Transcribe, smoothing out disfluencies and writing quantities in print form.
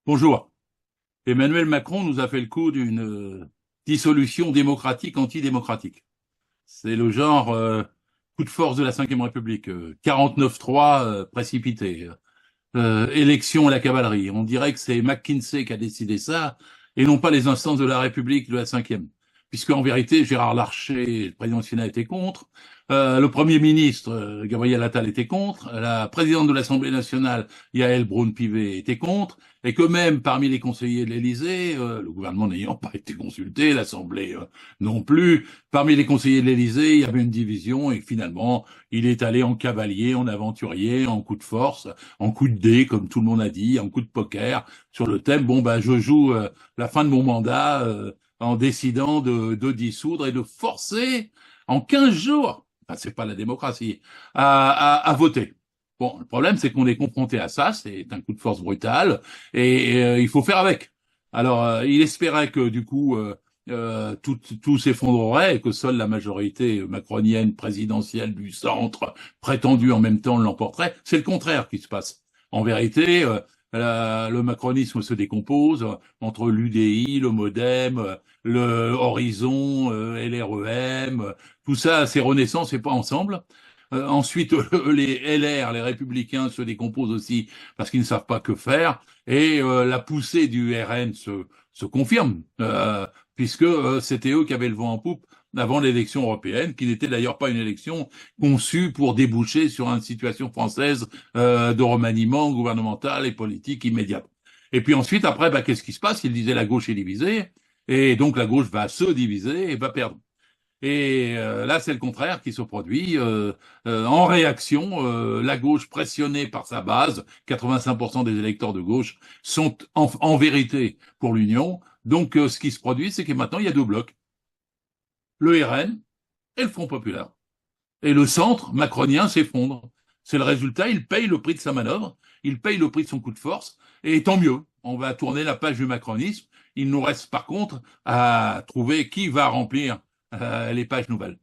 Bonjour. Emmanuel Macron nous a fait le coup d'une dissolution démocratique antidémocratique. C'est le genre coup de force de la Ve République. 49-3 précipité. Élection à la cavalerie. On dirait que c'est McKinsey qui a décidé ça et non pas les instances de la République de la Ve. Puisque en vérité, Gérard Larcher, le président du Sénat, était contre. Le Premier ministre, Gabriel Attal, était contre. La présidente de l'Assemblée nationale, Yaël Braun-Pivet, était contre. Et que même parmi les conseillers de l'Élysée, le gouvernement n'ayant pas été consulté, l'Assemblée non plus, parmi les conseillers de l'Élysée, il y avait une division et finalement, il est allé en cavalier, en aventurier, en coup de force, en coup de dé, comme tout le monde a dit, en coup de poker, sur le thème, je joue la fin de mon mandat en décidant de dissoudre et de forcer en 15 jours, c'est pas la démocratie, à voter. Bon, le problème, c'est qu'on est confronté à ça, c'est un coup de force brutal, et il faut faire avec. Alors, il espérait que, du coup, tout s'effondrerait et que seule la majorité macronienne présidentielle du centre, prétendue en même temps, l'emporterait. C'est le contraire qui se passe. En vérité, le macronisme se décompose entre l'UDI, le MoDem, le Horizon, LREM, tout ça, c'est Renaissance et pas ensemble. Ensuite, les LR, les Républicains, se décomposent aussi parce qu'ils ne savent pas que faire. Et la poussée du RN se confirme, puisque c'était eux qui avaient le vent en poupe avant l'élection européenne, qui n'était d'ailleurs pas une élection conçue pour déboucher sur une situation française de remaniement gouvernemental et politique immédiat. Et puis ensuite, après, qu'est-ce qui se passe? Il disait la gauche est divisée, et donc la gauche va se diviser et va perdre. Et là, c'est le contraire qui se produit. En réaction, la gauche pressionnée par sa base, 85% des électeurs de gauche sont en vérité pour l'Union. Donc, ce qui se produit, c'est que maintenant, il y a deux blocs. Le RN et le Front populaire. Et le centre macronien s'effondre. C'est le résultat, il paye le prix de sa manœuvre, il paye le prix de son coup de force, et tant mieux, on va tourner la page du macronisme. Il nous reste par contre à trouver qui va remplir les pages nouvelles.